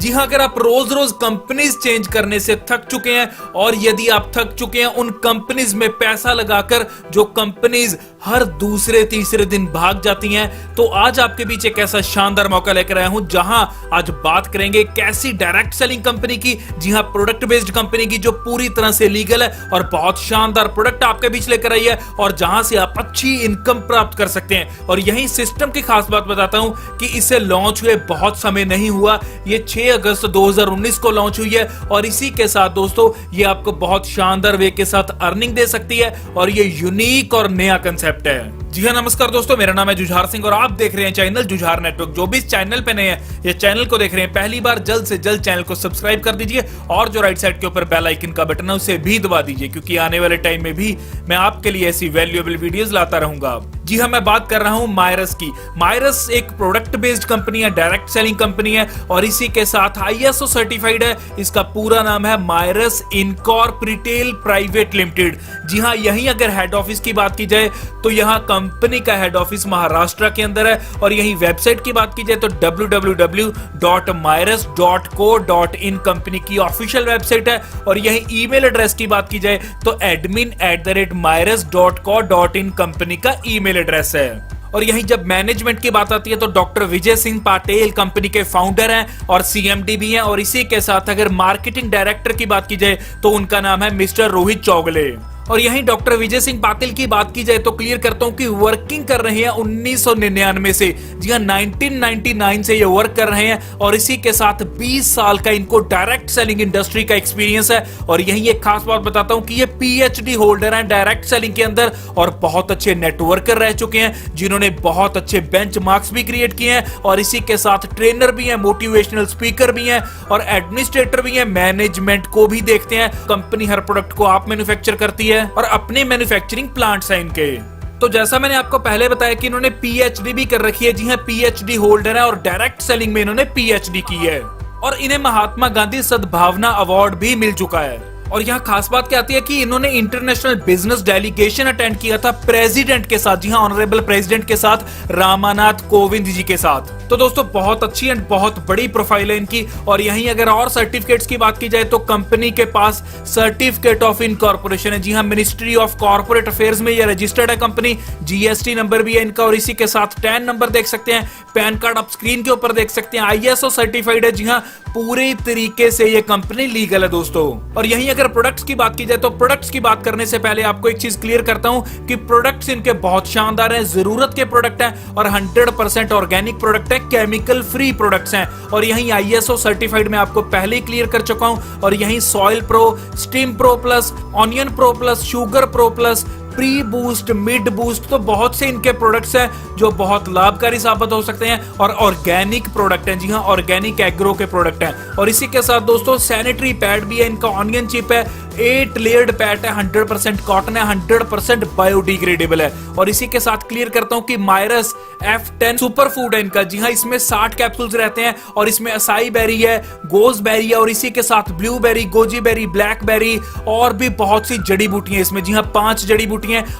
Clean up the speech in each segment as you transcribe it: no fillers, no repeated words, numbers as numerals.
जी हां, अगर आप रोज रोज कंपनीज चेंज करने से थक चुके हैं और यदि आप थक चुके हैं उन कंपनीज में पैसा लगाकर जो कंपनीज हर दूसरे तीसरे दिन भाग जाती हैं, तो आज आपके बीच एक ऐसा शानदार मौका लेकर आया हूं जहां आज बात करेंगे कैसी डायरेक्ट सेलिंग कंपनी की, जी हां प्रोडक्ट बेस्ड कंपनी की, जो पूरी तरह से लीगल है और बहुत शानदार प्रोडक्ट आपके बीच लेकर आई है और जहां से आप अच्छी इनकम प्राप्त कर सकते हैं। और यही सिस्टम की खास बात बताता हूं कि इसे लॉन्च हुए बहुत समय नहीं हुआ, ये 6 अगस्त 2019 को लॉन्च हुई है और इसी के साथ दोस्तों ये आपको बहुत शानदार वे के साथ अर्निंग दे सकती है और ये यूनिक और नया कंसेप्ट है। जी हाँ, नमस्कार दोस्तों, मेरा नाम है जुझार सिंह और आप देख रहे हैं चैनल जुझार नेटवर्क। जो भी इस चैनल पे नए हैं या चैनल को देख रहे हैं पहली बार, जल्द से जल्द चैनल को सब्सक्राइब कर दीजिए और जो राइट साइड के ऊपर बेल आइकन का बटन है उसे भी दबा दीजिए, क्योंकि आने वाले टाइम में भी मैं आपके लिए ऐसी वैल्यूएबल वीडियोस लाता रहूंगा। जी हाँ, मैं बात कर रहा हूं मायरस की। मायरस एक प्रोडक्ट बेस्ड कंपनी है, डायरेक्ट सेलिंग कंपनी है और इसी के साथ ISO सर्टिफाइड है। इसका पूरा नाम है मायरस इनकॉर्पोरेटेड प्राइवेट लिमिटेड। जी हाँ, यहीं अगर हेड ऑफिस की बात की जाए तो यहाँ कंपनी का हेड ऑफिस महाराष्ट्र के अंदर है और यही वेबसाइट की बात की जाए तो www.myrus.co.in कंपनी की ऑफिशियल वेबसाइट है और यही ईमेल एड्रेस की बात की जाए तो admin@myrus.co.in कंपनी का ईमेल एड्रेस है। और यहीं जब मैनेजमेंट की बात आती है तो डॉक्टर विजय सिंह पाटिल कंपनी के फाउंडर हैं और CMD भी हैं और इसी के साथ अगर मार्केटिंग डायरेक्टर की बात की जाए तो उनका नाम है मिस्टर रोहित चौगले। और यहीं डॉक्टर विजय सिंह पाटिल की बात की जाए तो क्लियर करता हूं कि वर्किंग कर रहे हैं 1999 से। जी हां, 1999 से ये वर्क कर रहे हैं और इसी के साथ 20 साल का इनको डायरेक्ट सेलिंग इंडस्ट्री का एक्सपीरियंस है। और यहीं एक खास बात बताता हूं कि ये PhD होल्डर हैं डायरेक्ट सेलिंग के अंदर और बहुत अच्छे नेटवर्कर रह चुके हैं जिन्होंने बहुत अच्छे बेंचमार्क्स भी क्रिएट किए हैं और इसी के साथ ट्रेनर भी हैं, मोटिवेशनल स्पीकर भी हैं और एडमिनिस्ट्रेटर भी हैं, मैनेजमेंट को भी देखते हैं। कंपनी हर प्रोडक्ट को आप मैन्युफैक्चर करती है और अपने मैन्युफैक्चरिंग प्लांट्स हैं इनके। तो जैसा मैंने आपको पहले बताया कि इन्होंने PhD भी कर रखी है। जी हां, PhD होल्डर है और डायरेक्ट सेलिंग में इन्होंने PhD की है और इन्हें महात्मा गांधी सद्भावना अवार्ड भी मिल चुका है। और यहाँ खास बात क्या आती है कि इन्होंने इंटरनेशनल बिजनेस डेलीगेशन अटेंड किया था प्रेसिडेंट के साथ, जी हाँ ऑनरेबल प्रेसिडेंट के साथ, रामनाथ कोविंद जी के साथ। तो दोस्तों बहुत अच्छी एंड बहुत बड़ी प्रोफाइल है इनकी। और यहीं अगर और सर्टिफिकेट्स की बात की जाए तो कंपनी के पास सर्टिफिकेट ऑफ इनकॉर्पोरेशन है। जी हाँ, मिनिस्ट्री ऑफ कॉर्पोरेट अफेयर्स में ये रजिस्टर्ड है कंपनी। GST नंबर भी है इनका और इसी के साथ टैन नंबर देख सकते हैं, पैन कार्ड आप स्क्रीन के ऊपर देख सकते हैं, ISO सर्टिफाइड है। जी हाँ, पूरी तरीके से ये कंपनी लीगल है दोस्तों। और यहीं अगर प्रोडक्ट्स की बात की जाए तो प्रोडक्ट्स की बात करने से पहले आपको एक चीज क्लियर करता हूं कि प्रोडक्ट्स इनके बहुत शानदार हैं, जरूरत के प्रोडक्ट हैं और 100% ऑर्गेनिक प्रोडक्ट है, केमिकल फ्री प्रोडक्ट्स हैं। और यहीं ISO सर्टिफाइड में आपको पहले ही क्लियर कर चुका हूं। और यहीं soil pro, steam pro plus, onion pro plus, sugar pro plus, pre boost, mid boost, तो बहुत से इनके प्रोडक्ट्स हैं जो बहुत लाभकारी साबित हो सकते हैं और ऑर्गेनिक प्रोडक्ट हैं। जी हाँ, ऑर्गेनिक एग्रो के प्रोडक्ट हैं। और इसी के साथ दोस्तों सैनिटरी पैड भी है इनका, ऑनियन चिप है, 8 लेयर्ड पैड है, 100% कॉटन है, 100% बायोडिग्रेडेबल है। और इसी के साथ क्लियर करता हूं कि मायरस F10 सुपर फूड है इनका। जी हाँ, इसमें 60 कैप्सूल्स रहते हैं और इसमें असाई बेरी है, गोसबेरी है और इसी के साथ ब्लूबेरी, गोजी बेरी, ब्लैकबेरी और भी बहुत सी जड़ी बूटियां इसमें। जी हाँ, 5 जड़ी बूटियां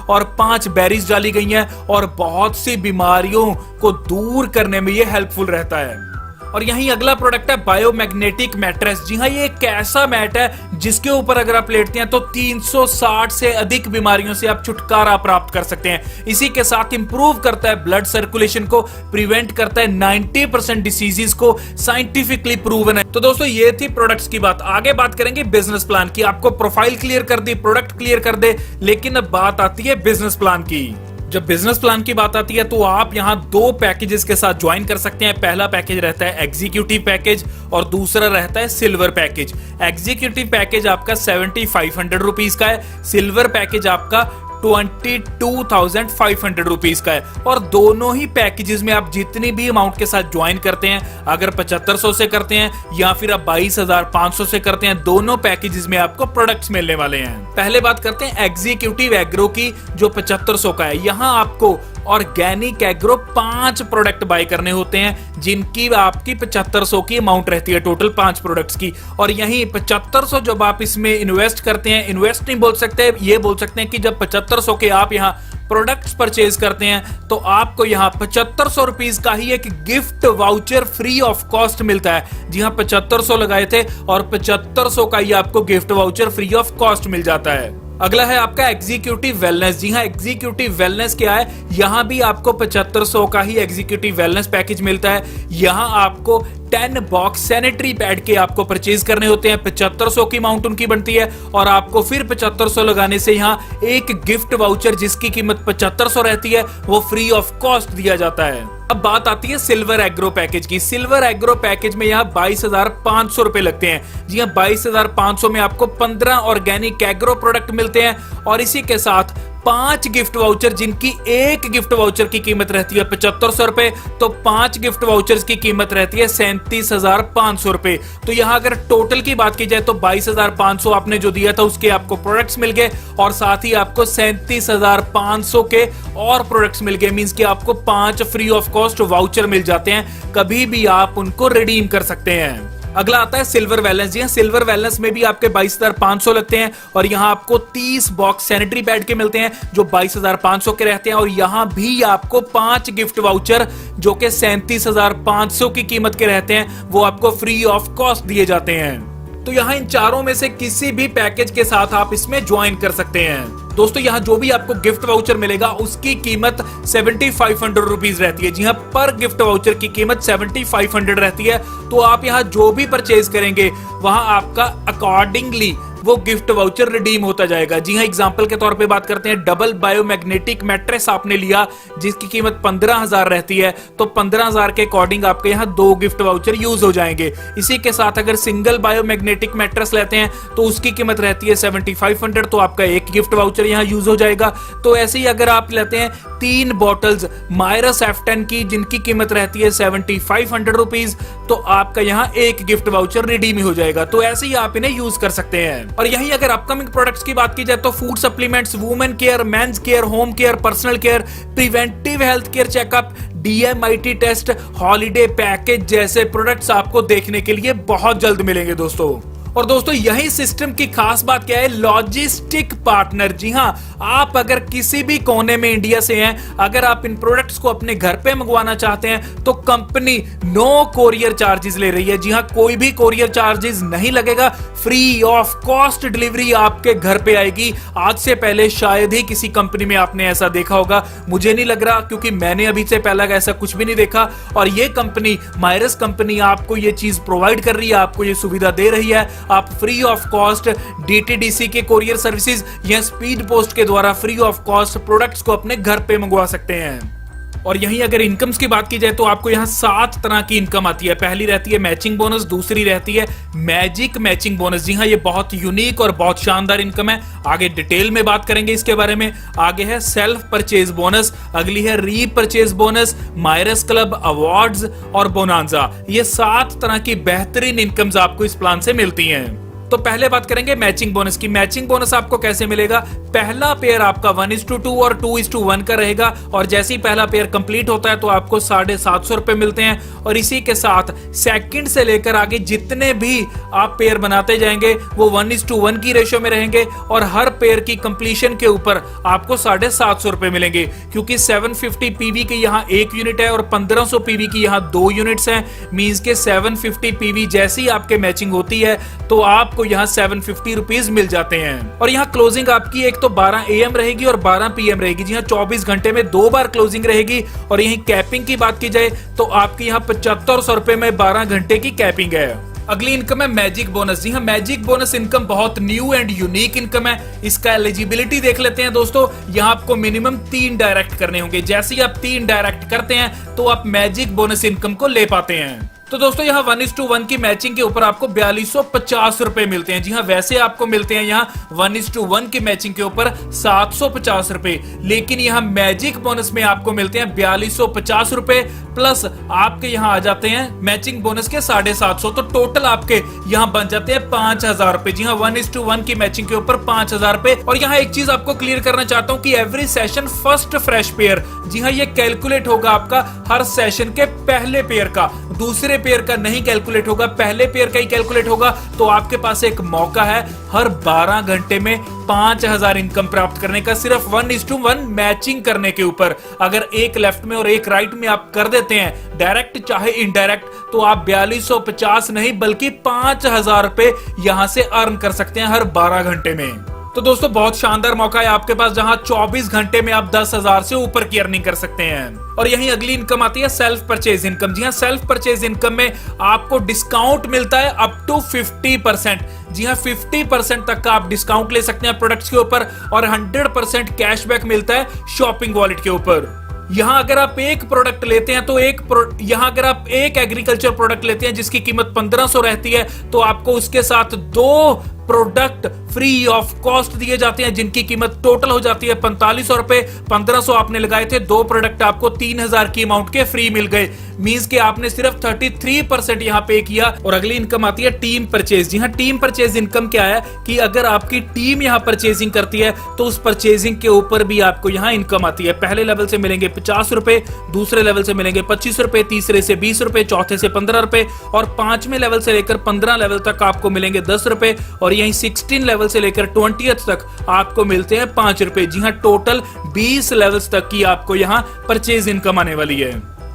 और 5 बेरीज डाली गई हैं और बहुत सी बीमारियों को दूर करने में यह हेल्पफुल रहता है। और यहीं अगला प्रोडक्ट है बायोमैग्नेटिक मैट्रेस। जी हाँ, ये एक ऐसा मैट है जिसके ऊपर अगर आप लेटते हैं तो 360 से अधिक बीमारियों से आप छुटकारा प्राप्त कर सकते हैं। इसी के साथ इंप्रूव करता है ब्लड सर्कुलेशन को, प्रिवेंट करता है 90% डिसीजेस को, साइंटिफिकली प्रूवन है। तो दोस्तों ये थी प्रोडक्ट्स की बात। आगे बात करेंगे बिजनेस प्लान की। आपको प्रोफाइल क्लियर कर दी, प्रोडक्ट क्लियर कर दे, लेकिन अब बात आती है बिजनेस प्लान की। जब बिजनेस प्लान की बात आती है तो आप यहां 2 पैकेजेस के साथ ज्वाइन कर सकते हैं। पहला पैकेज रहता है एग्जीक्यूटिव पैकेज और दूसरा रहता है सिल्वर पैकेज। एग्जीक्यूटिव पैकेज आपका 7500 रुपीज का है, सिल्वर पैकेज आपका 22,500 रुपीज का है। और दोनों ही पैकेजेस में आप जितनी भी अमाउंट के साथ ज्वाइन करते हैं, अगर 7500 से करते हैं या फिर आप 22,500 से करते हैं, दोनों पैकेजेस में आपको प्रोडक्ट्स मिलने वाले हैं। पहले बात करते हैं एग्जीक्यूटिव एग्रो की जो 7500 का है। यहाँ आपको ऑर्गेनिक एग्रो 5 प्रोडक्ट बाय करने होते हैं, जिनकी आपकी 7500 की अमाउंट रहती है टोटल 5 प्रोडक्ट्स की। और यही 7500 जब आप इसमें इन्वेस्ट करते हैं, इन्वेस्ट नहीं बोल सकते, ये बोल सकते हैं कि जब 7500 के आप यहाँ प्रोडक्ट्स परचेज करते हैं तो आपको यहाँ 7500 रुपीज का ही एक gift voucher free of cost मिलता है। जी हाँ, 7500 लगाए थे और 7500 का ही आपको gift voucher free of cost मिल जाता है। अगला है आपका एग्जीक्यूटिव वेलनेस। जी हाँ, एग्जीक्यूटिव वेलनेस क्या है? यहाँ भी आपको 7500 का ही एग्जीक्यूटिव वेलनेस पैकेज मिलता है। यहाँ आपको 10 बॉक्स सैनिटरी पैड के आपको परचेज करने होते हैं, 7500 की अमाउंट उनकी बनती है और आपको फिर 7500 लगाने से यहाँ एक गिफ्ट वाउचर जिसकी कीमत 7500 रहती है वो फ्री ऑफ कॉस्ट दिया जाता है। अब बात आती है सिल्वर एग्रो पैकेज की। सिल्वर एग्रो पैकेज में यहाँ 22,500 रुपए लगते हैं। जी हाँ, 22,500 में आपको 15 ऑर्गेनिक एग्रो प्रोडक्ट मिलते हैं और इसी के साथ 5 गिफ्ट वाउचर, जिनकी एक गिफ्ट वाउचर की कीमत रहती है 7500 रुपए, तो 5 गिफ्ट वाउचर्स की कीमत रहती है 37,500 रुपए। तो यहां अगर टोटल की बात की जाए तो 22,500 आपने जो दिया था उसके आपको प्रोडक्ट्स मिल गए और साथ ही आपको 37,500 के और प्रोडक्ट्स मिल गए। मींस कि आपको 5 फ्री ऑफ कॉस्ट वाउचर मिल जाते हैं, कभी भी आप उनको रिडीम कर सकते हैं। अगला आता है सिल्वर वेलनेस। जी हाँ, सिल्वर वेलनेस में भी आपके 22,500 लगते हैं और यहाँ आपको 30 बॉक्स सैनिटरी पैड के मिलते हैं जो 22,500 के रहते हैं और यहाँ भी आपको 5 गिफ्ट वाउचर जो कि 37,500 की कीमत के रहते हैं वो आपको फ्री ऑफ कॉस्ट दिए जाते हैं। तो यहाँ इन चारों में से किसी भी पैकेज के साथ आप इसमें ज्वाइन कर सकते हैं। दोस्तों, यहाँ जो भी आपको गिफ्ट वाउचर मिलेगा उसकी कीमत 7500 रुपीज रहती है। जी हाँ, पर गिफ्ट वाउचर की कीमत 7500 रहती है। तो आप यहाँ जो भी परचेज करेंगे वहां आपका अकॉर्डिंगली वो गिफ्ट वाउचर रिडीम होता जाएगा। जी हाँ, एग्जांपल के तौर पे बात करते हैं, डबल बायोमैग्नेटिक मैट्रेस आपने लिया जिसकी कीमत 15,000 रहती है, तो 15,000 के अकॉर्डिंग आपके यहाँ 2 गिफ्ट वाउचर यूज हो जाएंगे। इसी के साथ अगर सिंगल बायोमैग्नेटिक मैट्रेस लेते हैं तो उसकी कीमत रहती है 7500, तो आपका एक गिफ्ट वाउचर यहाँ यूज हो जाएगा। तो ऐसे ही अगर आप लेते हैं 3 बॉटल्स मायरस F10 की जिनकी कीमत रहती है 7500 रुपीज, तो आपका यहाँ एक गिफ्ट वाउचर रिडीम हो जाएगा। तो ऐसे ही आप इन्हें यूज कर सकते हैं। और यही अगर अपकमिंग प्रोडक्ट्स की बात की जाए तो food supplements, women care, men's care, home care, personal care, preventive health care checkup, DMIT test, holiday package जैसे प्रोडक्ट्स आपको देखने के लिए बहुत जल्द मिलेंगे दोस्तों। और दोस्तों, यही सिस्टम की खास बात क्या है? Logistic partner. जी हां, आप अगर किसी भी कोने में इंडिया से हैं, अगर आप इन प्रोडक्ट्स को अपने घर पे मंगवाना चाहते हैं तो कंपनी नो कोरियर चार्जेस ले रही है। जी हां, कोई भी कोरियर चार्जेस नहीं लगेगा, फ्री ऑफ कॉस्ट डिलीवरी आपके घर पे आएगी। आज से पहले शायद ही किसी कंपनी में आपने ऐसा देखा होगा, मुझे नहीं लग रहा, क्योंकि मैंने अभी से पहले ऐसा कुछ भी नहीं देखा। और ये कंपनी, मायरस कंपनी, आपको ये चीज प्रोवाइड कर रही है, आपको ये सुविधा दे रही है। आप फ्री ऑफ कॉस्ट DTDC के कोरियर सर्विसेज या स्पीड पोस्ट के द्वारा फ्री ऑफ कॉस्ट प्रोडक्ट्स को अपने घर पे मंगवा सकते हैं। और यहीं अगर इनकम्स की बात की जाए तो आपको यहाँ 7 तरह की इनकम आती है। पहली रहती है मैचिंग बोनस, दूसरी रहती है मैजिक मैचिंग बोनस। जी हाँ, ये बहुत यूनिक और बहुत शानदार इनकम है, आगे डिटेल में बात करेंगे इसके बारे में। आगे है सेल्फ परचेज बोनस, अगली है री purchase bonus, Myra's club, awards और बोनांजा। ये 7 तरह की बेहतरीन इनकम्स आपको इस प्लान से मिलती हैं। तो पहले बात करेंगे मैचिंग बोनस की। मैचिंग बोनस आपको कैसे मिलेगा? पहला पेयर आपका 1:2 और 2:1 का रहेगा और जैसे ही पहला पेयर कंप्लीट होता है तो आपको 750 रुपए मिलते हैं। और इसी के साथ सेकंड से लेकर आगे जितने भी आप पेयर बनाते जाएंगे वो 1:1 की रेशियो में रहेंगे और हर पेयर की कंप्लीशन के ऊपर आपको 750 रुपए मिलेंगे। क्योंकि 750 पीवी की यहाँ 1 यूनिट है और 1500 पीवी की यहाँ 2 यूनिट्स हैं। मींस के 750 पीवी जैसी आपके मैचिंग होती है तो आपको यहाँ 750 रुपीज मिल जाते हैं। और यहाँ क्लोजिंग आपकी एक तो 12 AM रहेगी और 12 PM रहेगी। जी हाँ, 24 घंटे में 2 बार क्लोजिंग रहेगी। और यही कैपिंग की बात की जाए तो आपकी यहाँ 7500 रुपए में 12 घंटे की कैपिंग है। अगली इनकम है मैजिक बोनस। जी हाँ, मैजिक बोनस इनकम बहुत न्यू एंड यूनिक इनकम है। इसका एलिजिबिलिटी देख लेते हैं दोस्तों। यहाँ आपको मिनिमम 3 डायरेक्ट करने होंगे। जैसे ही आप 3 डायरेक्ट करते हैं तो आप मैजिक बोनस इनकम को ले पाते हैं। तो दोस्तों, यहाँ 1:1 की मैचिंग के ऊपर आपको 4250 रुपए मिलते हैं। जी हाँ, वैसे आपको मिलते हैं यहाँ 1:1 की मैचिंग के ऊपर 750 रुपए, लेकिन यहाँ मैजिक बोनस में आपको मिलते हैं 4250 रुपए। प्लस आपके यहाँ आ जाते हैं मैचिंग बोनस के 750, तो टोटल आपके यहाँ बन जाते हैं 5000 रुपए। जी हाँ, 1:1 की मैचिंग के ऊपर 5000 रुपए। और यहाँ एक चीज आपको क्लियर करना चाहता हूँ कि every session first fresh pair, जी हाँ, ये कैलकुलेट होगा आपका हर सेशन के पहले पेयर का, दूसरे पेयर का नहीं कैलकुलेट होगा, पहले पेयर का ही कैलकुलेट होगा। तो आपके पास एक मौका है हर 12 घंटे में 5000 इनकम प्राप्त करने का, सिर्फ 1:1 मैचिंग करने के ऊपर। अगर एक लेफ्ट में और एक राइट में आप कर देते हैं डायरेक्ट चाहे इनडायरेक्ट, तो आप 4250 नहीं बल्कि 5000 रुपए यहां से अर्न कर सकते हैं हर 12 घंटे में। तो दोस्तों बहुत शानदार मौका है आपके पास, जहां 24 घंटे में आप 10,000 से ऊपर की अर्निंग कर सकते हैं। और यही अगली इनकम आती है सेल्फ परचेज इनकम। जी हाँ, सेल्फ परचेज इनकम में आपको डिस्काउंट मिलता है अप टू 50%। जी हाँ, 50% तक का आप डिस्काउंट ले सकते हैं प्रोडक्ट्स के ऊपर, और 100% कैशबैक मिलता है शॉपिंग वॉलेट के ऊपर। यहां अगर आप एक प्रोडक्ट लेते हैं तो यहां अगर आप एक एग्रीकल्चर प्रोडक्ट लेते हैं जिसकी कीमत 1500 रहती है, तो आपको उसके साथ 2 प्रोडक्ट फ्री ऑफ कॉस्ट दिए जाते हैं जिनकी कीमत टोटल हो जाती है 4500 रुपए। 1500 आपने लगाए थे, 2 प्रोडक्ट आपको 3000 की अमाउंट के फ्री मिल गए। मींस कि आपने सिर्फ 33% यहां पे किया। और अगली इनकम आती है टीम परचेज। जी हां, टीम परचेज इनकम क्या है कि अगर आपकी टीम यहां परचेजिंग करती है तो उस परचेजिंग के ऊपर भी आपको यहां इनकम आती है। पहले लेवल से मिलेंगे 50 रुपए, दूसरे लेवल से मिलेंगे 25 रुपए, तीसरे से 20 रुपए, चौथे से 15 रुपए, और 5वें लेवल से लेकर 15 लेवल तक आपको मिलेंगे 10 रुपए, और यहीं 16 लेवल से लेकर 20th तक आपको मिलते हैं 5 रुपए। जी हां, टोटल 20 लेवल्स तक की आपको यहां परचेज इनकम आने वाली है।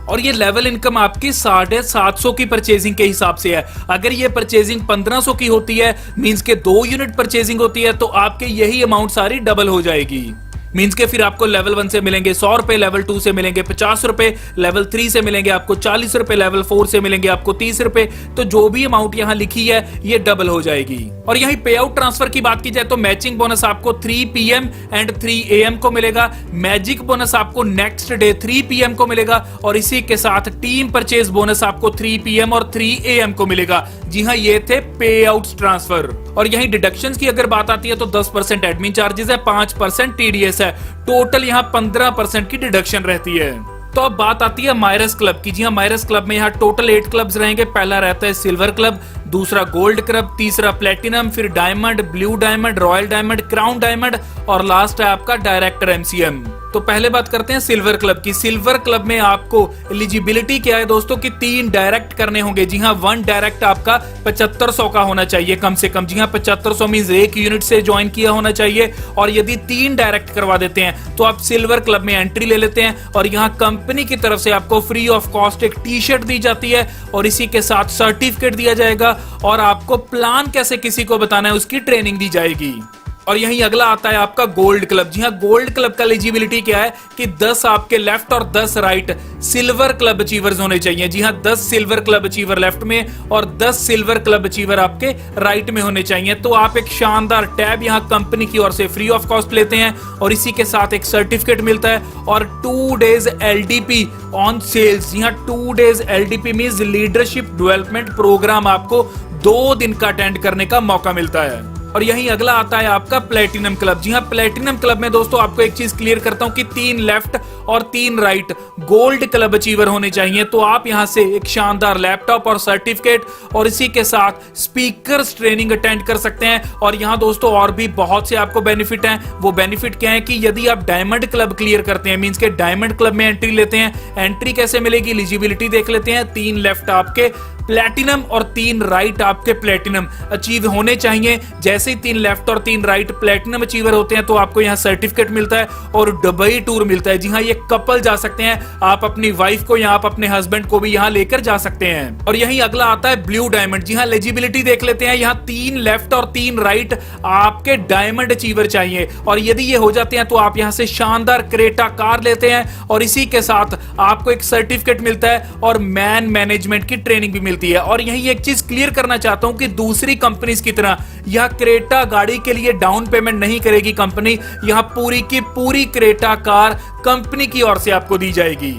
और ये लेवल इनकम आपकी 750 की परचेजिंग के हिसाब से है। अगर ये परचेजिंग 1500 की होती है, मींस के 2 यूनिट परचेजिंग होती है, तो आपके यही अमाउंट सारी डबल हो जाएगी। मींस के फिर आपको लेवल 1 से मिलेंगे 100 रुपए, लेवल 2 से मिलेंगे 50 रुपए, लेवल 3 से मिलेंगे आपको 40 रुपए, लेवल 4 से मिलेंगे आपको 30 रुपए। तो जो भी अमाउंट यहां लिखी है ये डबल हो जाएगी। और यही पे आउट ट्रांसफर की बात की जाए तो मैचिंग बोनस आपको 3 PM एंड 3 AM को मिलेगा। मैजिक बोनस आपको नेक्स्ट डे 3 PM को मिलेगा, और इसी के साथ टीम परचेज बोनस आपको 3 PM और 3 AM को मिलेगा। जी हां, ये थे पे आउट ट्रांसफर। और यही डिडक्शंस की अगर बात आती है तो 10% एडमिन चार्जेस है, 5% TDS है, टोटल यहां 15% की डिडक्शन रहती है। तो अब बात आती है मायरस क्लब की। जी हां, मायरस क्लब में यहाँ टोटल 8 क्लब्स रहेंगे। पहला रहता है सिल्वर क्लब, दूसरा गोल्ड क्लब, तीसरा प्लेटिनम, फिर diamond, blue diamond, royal diamond, crown diamond, और लास्ट है आपका डायरेक्टर MCM। तो पहले बात करते हैं सिल्वर क्लब की। सिल्वर क्लब में आपको एलिजिबिलिटी क्या है दोस्तों कि 3 डायरेक्ट करने होंगे। जी हाँ, 1 डायरेक्ट आपका 7500 का होना चाहिए कम से कम। जी हाँ, 7500 मींस 1 यूनिट से ज्वाइन किया होना चाहिए। और यदि 3 डायरेक्ट करवा देते हैं तो आप सिल्वर क्लब में एंट्री ले लेते हैं, और यहाँ कंपनी की तरफ से आपको फ्री ऑफ कॉस्ट एक टी-शर्ट दी जाती है, और इसी के साथ सर्टिफिकेट दिया जाएगा, और आपको प्लान कैसे किसी को बताना है उसकी ट्रेनिंग दी जाएगी। और यहीं अगला आता है आपका गोल्ड क्लब। जी हाँ, गोल्ड क्लब का एलिजिबिलिटी क्या है कि 10 आपके लेफ्ट और 10 राइट सिल्वर क्लब अचीवर्स होने चाहिए। जी हाँ, 10 सिल्वर क्लब अचीवर लेफ्ट में और 10 सिल्वर क्लब अचीवर आपके राइट में होने चाहिए। तो आप एक शानदार टैब यहाँ कंपनी की ओर से फ्री ऑफ कॉस्ट लेते हैं, और इसी के साथ एक सर्टिफिकेट मिलता है, और 2 डेज LDP ऑन सेल्स। जी हाँ, 2 days LDP means leadership development program आपको 2 दिन का अटेंड करने का मौका मिलता है। और यहीं अगला आता है आपका प्लेटिनम क्लब। जी हाँ, प्लेटिनम क्लब में दोस्तों आपको एक चीज क्लियर करता हूं कि 3 लेफ्ट और 3 राइट गोल्ड क्लब अचीवर होने चाहिए। तो आप यहां से एक शानदार लैपटॉप और सर्टिफिकेट और इसी के साथ स्पीकर्स ट्रेनिंग अटेंड कर सकते हैं। और यहां दोस्तों और भी बहुत से आपको बेनिफिट हैं। वो बेनिफिट क्या है कि यदि आप डायमंड क्लब क्लियर करते हैं, मींस के डायमंड क्लब में एंट्री लेते हैं, एंट्री कैसे मिलेगी, एलिजिबिलिटी देख लेते हैं। 3 लेफ्ट आपके प्लेटिनम और 3 राइट आपके प्लेटिनम अचीव होने चाहिए। जैसे ही 3 लेफ्ट और 3 राइट प्लेटिनम अचीवर होते हैं तो आपको यहाँ सर्टिफिकेट मिलता है और दुबई टूर मिलता है। जी हाँ, ये कपल जा सकते हैं, आप अपनी वाइफ को यहाँ, आप अपने हस्बैंड को भी यहाँ लेकर जा सकते हैं। और यही अगला आता है ब्लू डायमंड। जी हाँ, एलिजिबिलिटी देख लेते हैं। यहाँ 3 लेफ्ट और 3 राइट आपके डायमंड अचीवर चाहिए, और यदि ये हो जाते हैं तो आप यहाँ से शानदार क्रेटा कार लेते हैं, और इसी के साथ आपको एक सर्टिफिकेट मिलता है और मैन मैनेजमेंट की ट्रेनिंग भी मिलती है। और यही एक चीज क्लियर करना चाहता हूं कि दूसरी कंपनीज की तरह यह क्रेटा गाड़ी के लिए डाउन पेमेंट नहीं करेगी कंपनी। यह पूरी की पूरी क्रेटा कार कंपनी की ओर से आपको दी जाएगी।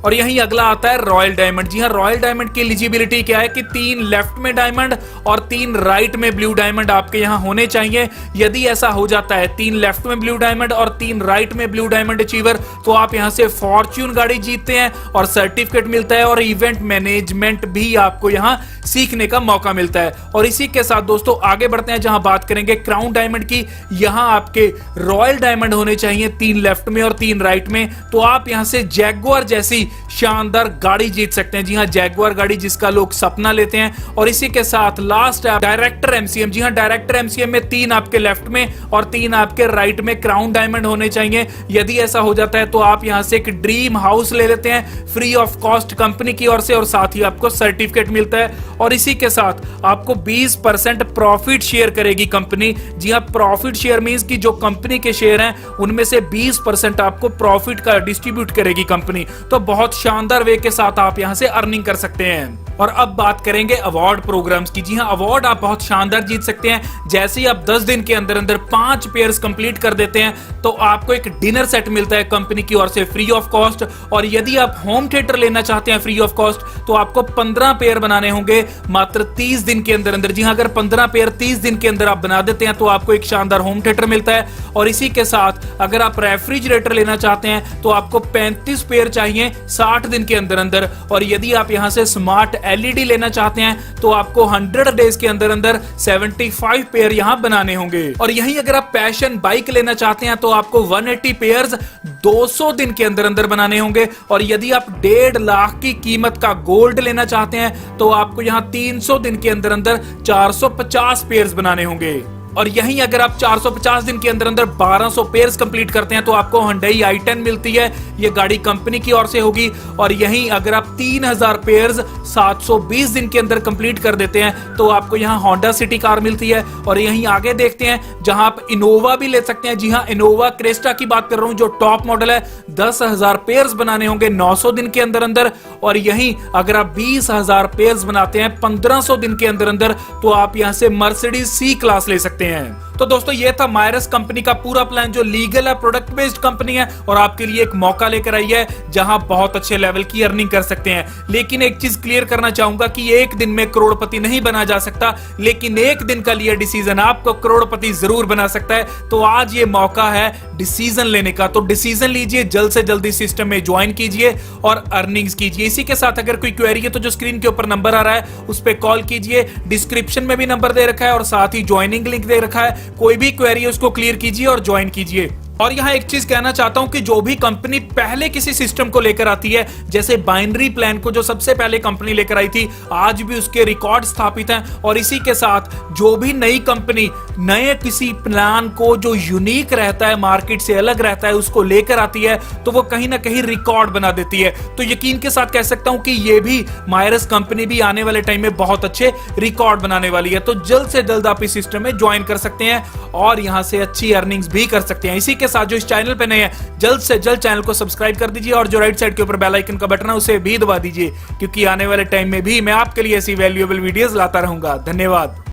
और यहीं अगला आता है रॉयल डायमंड। जी हाँ, रॉयल डायमंड की एलिजिबिलिटी क्या है कि 3 लेफ्ट में डायमंड और 3 राइट में ब्लू डायमंड आपके यहाँ होने चाहिए। यदि ऐसा हो जाता है 3 लेफ्ट में ब्लू डायमंड और 3 राइट में ब्लू डायमंड अचीवर, तो आप यहाँ से फॉर्च्यून गाड़ी जीतते हैं और सर्टिफिकेट मिलता है और इवेंट मैनेजमेंट भी आपको यहाँ सीखने का मौका मिलता है। और इसी के साथ दोस्तों आगे बढ़ते हैं, जहां बात करेंगे क्राउन डायमंड की। यहां आपके रॉयल डायमंड होने चाहिए 3 लेफ्ट में और 3 राइट में, तो आप यहां से जैगुआर जैसी शानदार गाड़ी जीत सकते हैं। जी हां, जैगुआर गाड़ी जिसका लोग सपना लेते हैं। और इसी के साथ लास्ट है डायरेक्टर एमसीएम। जी हां, डायरेक्टर एमसीएम में 3 आपके लेफ्ट में और 3 आपके राइट में क्राउन डायमंड होने चाहिए। यदि ऐसा हो जाता है तो आप यहां से एक ड्रीम हाउस ले लेते हैं फ्री ऑफ कॉस्ट कंपनी की ओर से, और साथ ही आपको सर्टिफिकेट मिलता है। और इसी के साथ आपको 20% प्रॉफिट शेयर करेगी कंपनी। जी हां, प्रॉफिट शेयर मींस कि जो कंपनी के शेयर हैं उनमें से 20% आपको प्रॉफिट का डिस्ट्रीब्यूट करेगी कंपनी। तो बहुत शानदार वे के साथ आप यहां से अर्निंग कर सकते हैं। और अब बात करेंगे अवार्ड प्रोग्राम्स की। जी हां, अवार्ड आप बहुत शानदार जीत सकते हैं। जैसे ही आप 10 दिन के अंदर अंदर 5 पेयर्स कंप्लीट कर देते हैं तो आपको एक डिनर सेट मिलता है कंपनी की ओर से फ्री ऑफ कॉस्ट। और यदि आप होम थिएटर लेना चाहते हैं फ्री ऑफ कॉस्ट तो आपको 15 पेयर बनाने होंगे मात्र 30 दिन के अंदर अंदर। जी हां, अगर 15 पेयर 30 दिन के अंदर आप बना देते हैं तो आपको एक शानदार होम थिएटर मिलता है। और इसी के साथ अगर आप रेफ्रिजरेटर लेना चाहते हैं तो आपको 35 पेयर चाहिए 60 दिन के अंदर अंदर। और यदि आप यहां से स्मार्ट एलईडी लेना चाहते हैं तो आपको 100 डेज के अंदर अंदर 75 पेयर यहां बनाने होंगे। और यहीं अगर आप पैशन बाइक लेना चाहते हैं तो आपको 180 पेयर्स 200 दिन के अंदर अंदर बनाने होंगे। और यदि आप 1.5 लाख की कीमत का गोल्ड लेना चाहते हैं तो आपको यहां 300 दिन के अंदर अंदर 450 पेयर्स बनाने होंगे। और यहीं अगर आप 450 दिन के अंदर अंदर 1200 पेयर्स कंप्लीट करते हैं तो आपको Hyundai i10 मिलती है। ये गाड़ी कंपनी की ओर से होगी। और यहीं अगर आप 3000 पेयर्स 720 दिन के अंदर कंप्लीट कर देते हैं तो आपको यहाँ Honda सिटी कार मिलती है। और यहीं आगे देखते हैं जहां आप इनोवा भी ले सकते हैं। जी हाँ, इनोवा क्रेस्टा की बात कर रहा हूं जो टॉप मॉडल है। 10,000 पेयर्स बनाने होंगे 900 दिन के अंदर अंदर। और यहीं अगर आप 20,000 पेयर्स बनाते हैं 1500 दिन के अंदर अंदर तो आप यहां से मर्सिडीज सी क्लास ले सकते हैं। तो दोस्तों ये था मायरस कंपनी का पूरा प्लान जो लीगल है, प्रोडक्ट बेस्ड कंपनी है और आपके लिए एक मौका लेकर आई है जहां बहुत अच्छे लेवल की अर्निंग कर सकते हैं। लेकिन एक चीज क्लियर करना चाहूंगा कि एक दिन में करोड़पति नहीं बना जा सकता, लेकिन एक दिन का लिया डिसीजन आपको करोड़पति जरूर बना सकता है। तो आज ये मौका है डिसीजन लेने का, तो डिसीजन लीजिए, जल्द से जल्दी सिस्टम में ज्वाइन कीजिए और अर्निंग्स कीजिए। इसी के साथ अगर कोई क्वेरी है तो जो स्क्रीन के ऊपर नंबर आ रहा है उस पर कॉल कीजिए। डिस्क्रिप्शन में भी नंबर दे रखा है और साथ ही ज्वाइनिंग लिंक दे रखा है। कोई भी क्वेरी है उसको क्लियर कीजिए और ज्वाइन कीजिए। और यहां एक चीज कहना चाहता हूं कि जो भी कंपनी पहले किसी सिस्टम को लेकर आती है, जैसे बाइनरी प्लान को जो सबसे पहले कंपनी लेकर आई थी, आज भी उसके रिकॉर्ड स्थापित हैं। और इसी के साथ जो भी नई कंपनी नए किसी प्लान को जो यूनिक रहता है, मार्केट से अलग रहता है, उसको लेकर आती है तो वो कहीं ना कहीं रिकॉर्ड बना देती है। तो यकीन के साथ कह सकता हूं कि ये भी मायरस कंपनी भी आने वाले टाइम में बहुत अच्छे रिकॉर्ड बनाने वाली है। तो जल्द से जल्द आप इस सिस्टम में ज्वाइन कर सकते हैं और यहां से अच्छी अर्निंग्स भी कर सकते हैं। इसी के साथ जो इस चैनल पे नए हैं जल्द से जल्द चैनल को सब्सक्राइब कर दीजिए और जो राइट साइड के ऊपर बेल आइकन का बटन है उसे भी दबा दीजिए, क्योंकि आने वाले टाइम में भी मैं आपके लिए ऐसी वैल्यूएबल वीडियोस लाता रहूंगा। धन्यवाद।